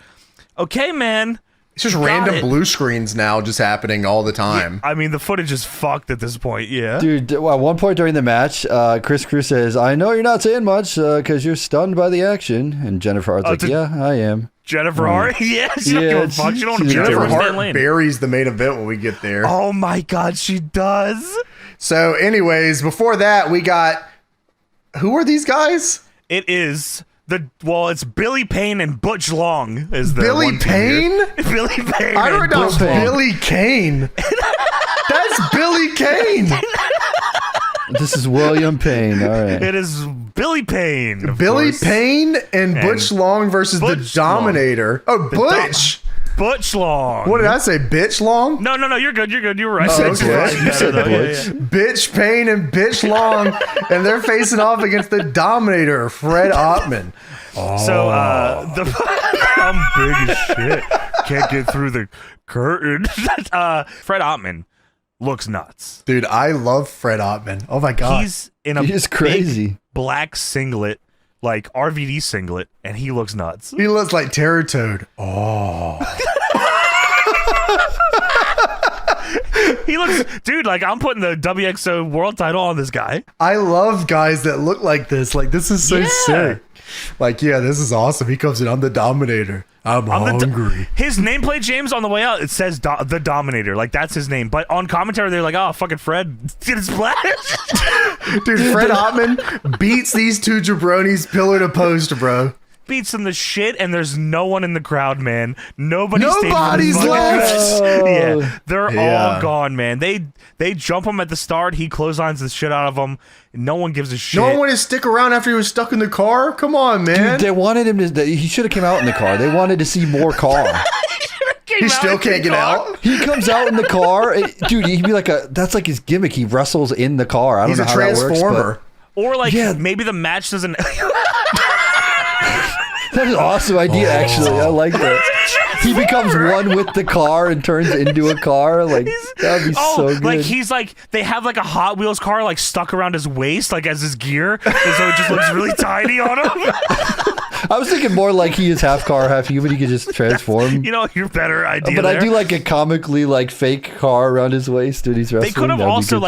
Okay, man. It's just random blue screens now just happening all the time. Yeah, I mean, the footage is fucked at this point, yeah. Dude, at one point during the match, Chris Cruz says, I know you're not saying much because you're stunned by the action. And Jennifer Hart's like, yeah, I am. Jennifer Hart? Yeah, she don't give a fuck. She don't Jennifer Hart buries the main event when we get there. Oh my God, she does. So anyways, before that, we got... Who are these guys? It is... it's Billy Payne and Butch Long is the Billy Payne? Billy Payne. I heard that was Billy Kane. That's Billy Kane. This is William Payne. All right. It is Billy Payne. Billy Payne and Butch Long versus the Dominator. Oh, Butch. Butch Long. What did I say? Bitch Long? No, you're good. You were right. You said Butch. Bitch Payne and Bitch Long, and they're facing off against the Dominator, Fred Ottman. So, I'm big as shit. Can't get through the curtain. Fred Ottman looks nuts. Dude, I love Fred Ottman. Oh my God. He's in a big black singlet, like RVD singlet, and he looks nuts. He looks like Terror Toad. Oh. He looks, dude, like I'm putting the WXO world title on this guy. I love guys that look like this. Like, this is so sick. Like, yeah, this is awesome. He comes in, I'm the Dominator. I'm hungry. His nameplate, James, on the way out, it says the Dominator. Like, that's his name. But on commentary, they're like, oh, fucking Fred did splash. Dude, Fred Ottman beats these two jabronis pillar to post, bro. Beats them to shit, and there's no one in the crowd, man. Nobody's left. Yeah, they're all gone, man. They jump him at the start. He clotheslines the shit out of them. No one gives a shit. No one wanted to stick around after he was stuck in the car. Come on, man. Dude, they wanted him to. He should have came out in the car. They wanted to see more car. He still can't get out. He comes out in the car, dude. He'd be like that's like his gimmick. He wrestles in the car. I don't know how that works. But, or like maybe the match doesn't. That's an awesome idea, actually. I like that. He becomes one with the car and turns into a car. Like that'd be so good. Like he's like they have like a Hot Wheels car like stuck around his waist, like as his gear, and so it just looks really tiny on him. I was thinking more like he is half car, half human. He could just transform. You know, your better idea. But I do like a comically like fake car around his waist, dude. He's wrestling. They could have also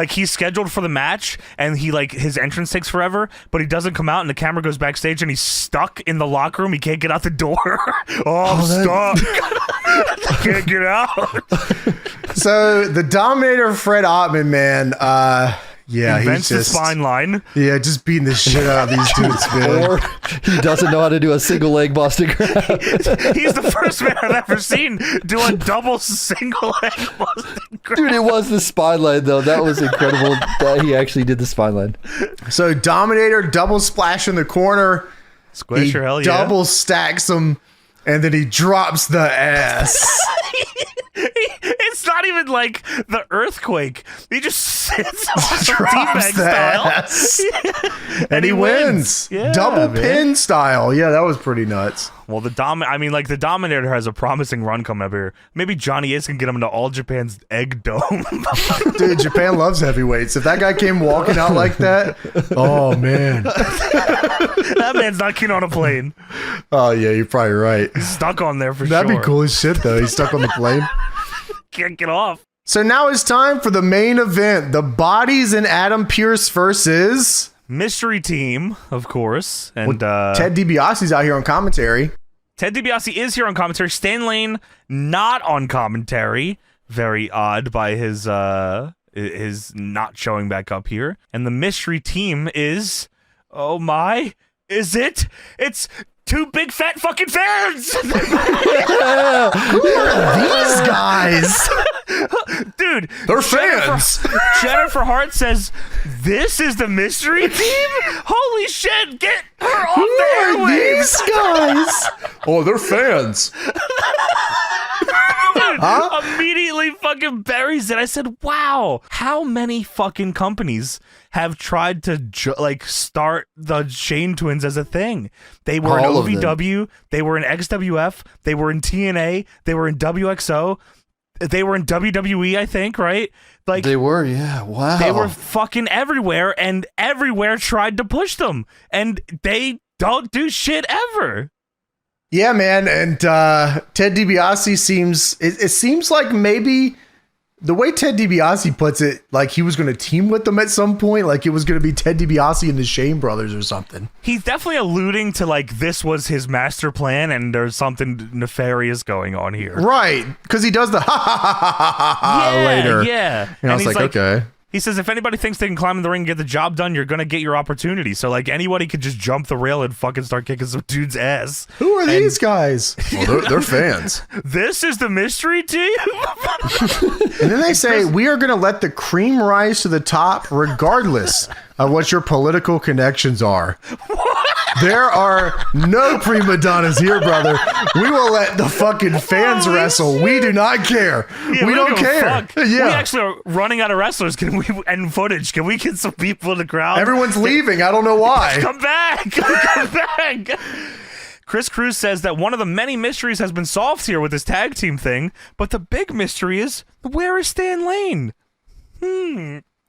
he's scheduled for the match, and he like his entrance takes forever, but he doesn't come out, and the camera goes backstage, and he's stuck in the locker room. He can't get out the door. I'm stuck. Can't get out. So the Dominator, Fred Ottman, man. Yeah, invents he's just the spine line. Yeah, just beating the shit out of these dudes, man. Or he doesn't know how to do a single leg Boston Crab. He's the first man I've ever seen do a double single leg Boston Crab. Dude, it was the spine line though. That was incredible that he actually did the spine line. So Dominator double splash in the corner. Squish or hell yeah. Double stacks him, and then he drops the ass. It's not even like the earthquake. He just sits on teabag style. And he wins. Yeah, double man. pin style. Yeah, that was pretty nuts. Well, the Dominator has a promising run coming up here. Maybe Johnny Ace can get him into All Japan's Egg Dome. Dude, Japan loves heavyweights. If that guy came walking out like that, oh man. That man's not keen on a plane. Oh yeah, you're probably right. He's stuck on there for That'd sure. be cool as shit though. He's stuck on the plane. Can't get off. So now it's time for the main event. The Bodies and Adam Pearce versus Mystery Team, of course. And Ted DiBiase's out here on commentary. Ted DiBiase is here on commentary. Stan Lane not on commentary. Very odd by his not showing back up here. And the Mystery Team is, oh my, is it? It's two big fat fucking fans. Who are these guys? Dude, they're fans. Jennifer Hart says, "This is the Mystery Team? Holy shit, get her off the airwaves." These guys? Oh, they're fans. Dude, immediately fucking buries it. I said, wow, how many fucking companies have tried to start the Shane twins as a thing? They were in OVW, they were in XWF, they were in TNA, they were in WXO, they were in WWE, I think, right? Like they were, yeah. Wow. They were fucking everywhere, and everywhere tried to push them, and they don't do shit ever. Yeah, man, and Ted DiBiase seems it seems like maybe the way Ted DiBiase puts it, like he was going to team with them at some point, like it was going to be Ted DiBiase and the Shane brothers or something. He's definitely alluding to like this was his master plan and there's something nefarious going on here. Right, because he does the ha later. Yeah, and I was like, okay. He says, if anybody thinks they can climb in the ring and get the job done, you're going to get your opportunity. So, like, anybody could just jump the rail and fucking start kicking some dude's ass. Who are these guys? Well, they're fans. This is the Mystery Team? And then they say, we are going to let the cream rise to the top regardless of what your political connections are. What? There are no prima donnas here, brother. We will let the fucking fans wrestle. We do not care. Yeah, we don't care. Yeah. We actually are running out of wrestlers. And footage? Can we get some people in the crowd? Everyone's leaving. I don't know why. Come back. Come back. Chris Cruz says that one of the many mysteries has been solved here with this tag team thing, but the big mystery is, where is Stan Lane?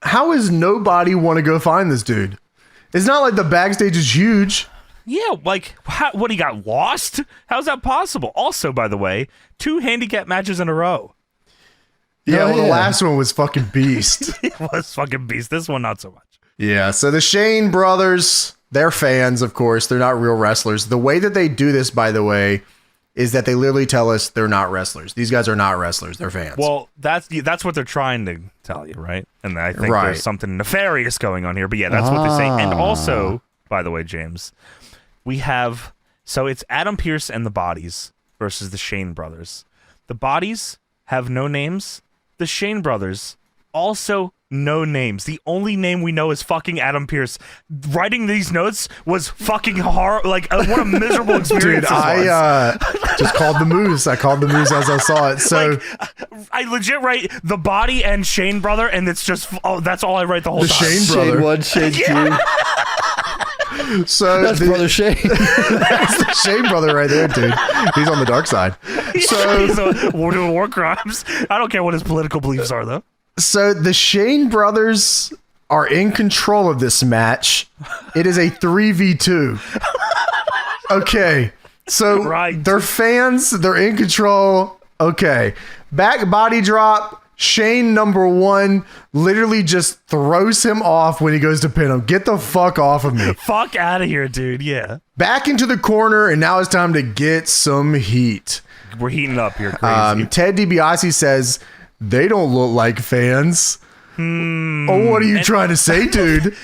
How does nobody want to go find this dude? It's not like the backstage is huge. Yeah, like, what, he got lost? How's that possible? Also, by the way, 2 handicap matches in a row. Yeah, the last one was fucking beast. It was fucking beast. This one, not so much. Yeah, so the Shane brothers They're fans, of course. They're not real wrestlers. The way that they do this, by the way, is that they literally tell us they're not wrestlers. These guys are not wrestlers. They're fans. Well, that's what they're trying to tell you, right? And I think there's something nefarious going on here. But yeah, that's what they say. And also, by the way, James, we have... So it's Adam Pearce and the Bodies versus the Shane Brothers. The Bodies have no names. The Shane Brothers also no names. The only name we know is fucking Adam Pearce. Writing these notes was fucking hard. Like, what a miserable experience. Dude, I just called the moves. I called the moves as I saw it. So like, I legit write the Body and Shane Brother, and it's just that's all I write the whole time. Shane Brother. Shane 1, Shane 2. So that's Brother Shane. That's the Shane brother right there, dude. He's on the dark side. So he's doing war crimes. I don't care what his political beliefs are, though. So the Shane brothers are in control of this match. It is a 3v2. Okay. So they're fans. They're in control. Okay. Back body drop. Shane #1 literally just throws him off when he goes to pin him. Get the fuck off of me. Fuck out of here, dude. Yeah. Back into the corner, and now it's time to get some heat. We're heating up here. Crazy. Ted DiBiase says, they don't look like fans. Oh, what are you trying to say, dude?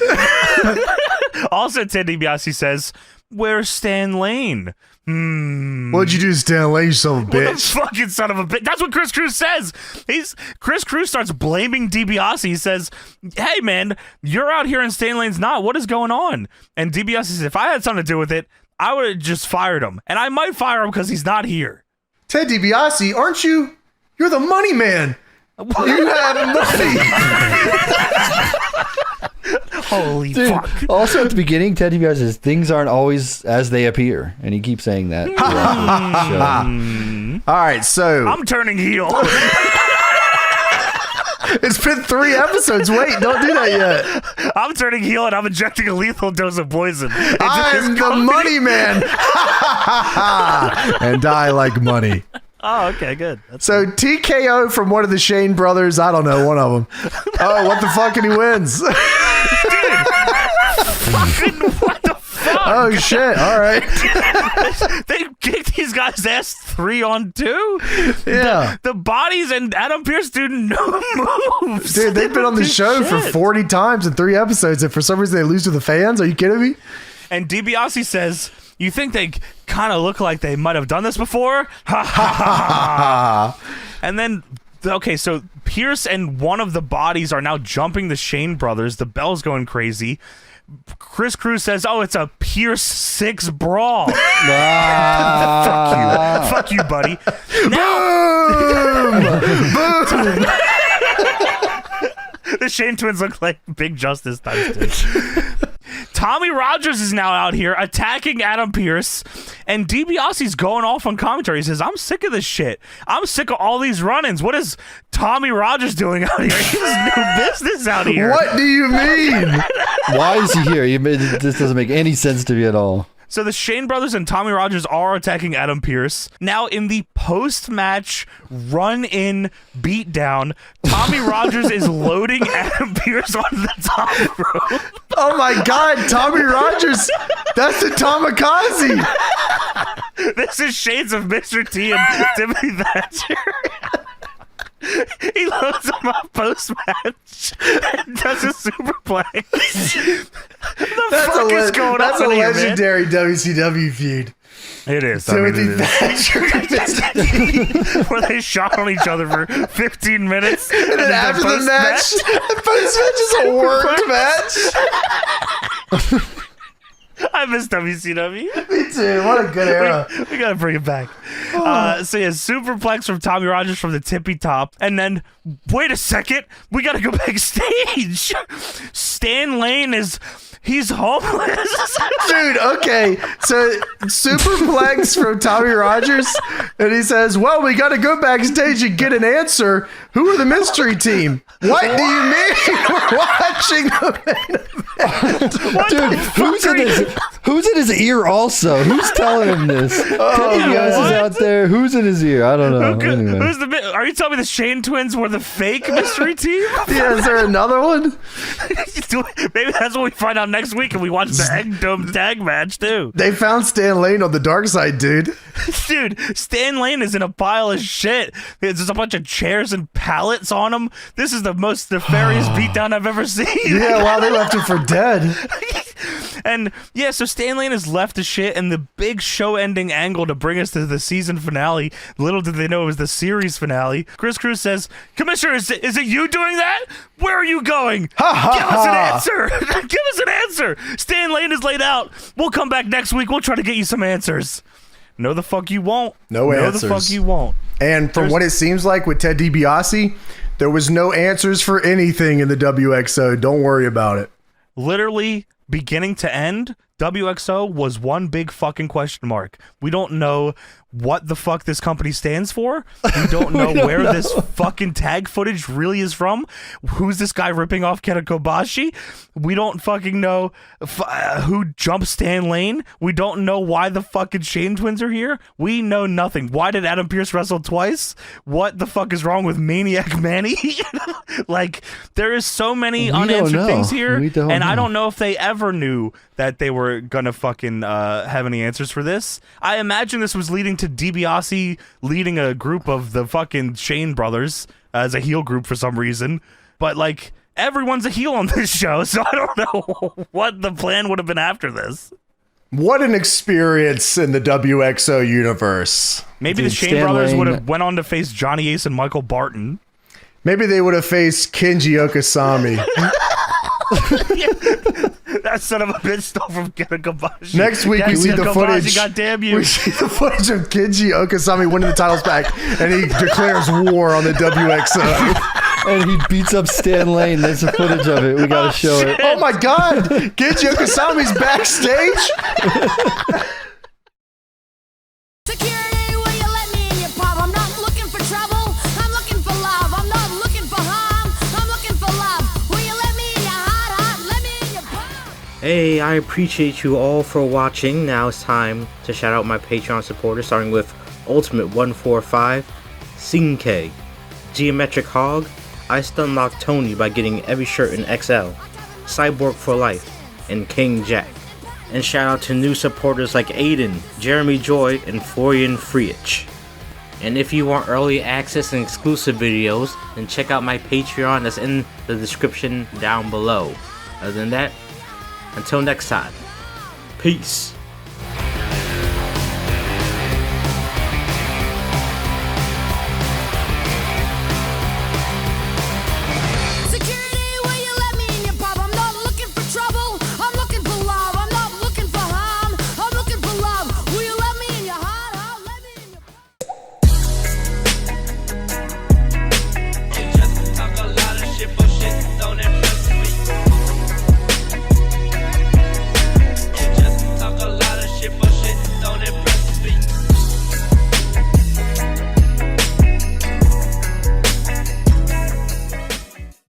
Also, Ted DiBiase says, where's Stan Lane? What'd you do, Stan Lane, you son of a bitch? What a fucking son of a bitch. That's what Chris Cruz says. Chris Cruz starts blaming DiBiase. He says, hey, man, you're out here and Stan Lane's not. What is going on? And DiBiase says, if I had something to do with it, I would have just fired him. And I might fire him because he's not here. Ted DiBiase, aren't you? You're the money man. You have money. Holy Dude, fuck. Also at the beginning, Ted DiBiase says things aren't always as they appear. And he keeps saying that. All right, so I'm turning heel. It's been 3 episodes. Wait, don't do that yet. I'm turning heel and I'm injecting a lethal dose of poison. I'm the money man. And I like money. Oh, okay, good. So TKO from one of the Shane brothers. I don't know, one of them. Oh, what the fuck? And he wins. Dude. Fucking what the fuck? Oh, shit. All right. They kicked these guys' ass 3-on-2? Yeah. The Bodies and Adam Pearce do no moves. Dude, they've been on the show for 40 times in 3 episodes, and for some reason they lose to the fans? Are you kidding me? And DiBiase says, you think they kind of look like they might have done this before? Ha ha ha. And then, okay, so Pearce and one of the Bodies are now jumping the Shane brothers. The bell's going crazy. Chris Cruz says, oh, it's a Pierce 6 brawl. Fuck you, buddy. Now, boom! The Shane twins look like Big Justice times 2. Tommy Rogers is now out here attacking Adam Pearce, and DiBiase's going off on commentary. He says, I'm sick of this shit. I'm sick of all these run-ins. What is Tommy Rogers doing out here? He has new business out here. What do you mean? Why is he here? This doesn't make any sense to me at all. So the Shane brothers and Tommy Rogers are attacking Adam Pearce. Now in the post-match run-in beatdown, Tommy Rogers is loading Adam Pearce on the top rope. Oh my God, Tommy Rogers. That's the Tomikaze. This is shades of Mr. T and Timothy Thatcher. He loads him up post-match and does a superplex. That's a legendary WCW feud. It is. Timothy Thatcher. Where they shot on each other for 15 minutes. And then after the match, the post-match is a worked match. I miss WCW. Me too. What a good era. We gotta bring it back. So yeah, superplex from Tommy Rogers from the tippy top. And then, wait a second, we gotta go backstage. Stan Lane he's homeless. Dude, okay. So, superplex from Tommy Rogers. And he says, well, we got to go backstage and get an answer. Who are the mystery team? What do you mean? We're watching the main event. Dude, who's in this? Who's in his ear also? Who's telling him this? Teddy DiBiase is out there. Who's in his ear? I don't know. Anyway. Who's are you telling me the Shane twins were the fake mystery team? Yeah, is there another one? Maybe that's what we find out next week and we watch the Egg Dome tag match too. They found Stan Lane on the dark side, dude. Dude, Stan Lane is in a pile of shit. There's a bunch of chairs and pallets on him. This is the most nefarious beatdown I've ever seen. Yeah, wow, they left him for dead. And yeah, so Stan Lane is left to shit, and the big show-ending angle to bring us to the season finale, little did they know it was the series finale. Chris Cruz says, Commissioner, is it you doing that? Where are you going? Give us an answer. Give us an answer. Stan Lane is laid out. We'll come back next week. We'll try to get you some answers. No, the fuck you won't. No answers. The fuck you won't. And from what it seems like with Ted DiBiase, there was no answers for anything in the WXO. Don't worry about it. Literally, beginning to end, WXO was one big fucking question mark. We don't know what the fuck this company stands for. We don't know where this fucking tag footage really is from. Who's this guy ripping off Kenta Kobashi? We don't fucking know who jumped Stan Lane. We don't know why the fucking Shane twins are here. We know nothing. Why did Adam Pearce wrestle twice? What the fuck is wrong with Maniac Manny? Like, there is so many unanswered things here, and I don't know if they ever knew that they were gonna fucking have any answers for this. I imagine this was leading to DiBiase leading a group of the fucking Shane brothers as a heel group for some reason, but like everyone's a heel on this show, so I don't know what the plan would have been after this. What an experience in the WXO universe. Maybe the Shane brothers would have went on to face Johnny Ace and Michael Barton. Maybe they would have faced Kenji Okasami. That son of a bitch stole from Kenta Kobashi. Next week we see the footage. Goddamn you! We see the footage of Kenji Okasami winning the titles back, and he declares war on the WXO. And he beats up Stan Lane. There's the footage of it. We gotta show it. Oh my God! Kenji Okasami's backstage. Security, will you let me in your pub? I'm not looking for trouble. I'm looking for love. I'm not looking for harm. I'm looking for love. Will you let me in your heart? Let me in your pub. Hey, I appreciate you all for watching. Now it's time to shout out my Patreon supporters, starting with Ultimate 145, Cinco, Geometric Hog, I Stunlock Tony by getting every shirt in XL, Cyborg for Life, and King Jack. And shout out to new supporters like Aiden, Jeremy Joy, and Florian Friedrich. And if you want early access and exclusive videos, then check out my Patreon that's in the description down below. Other than that, until next time, peace.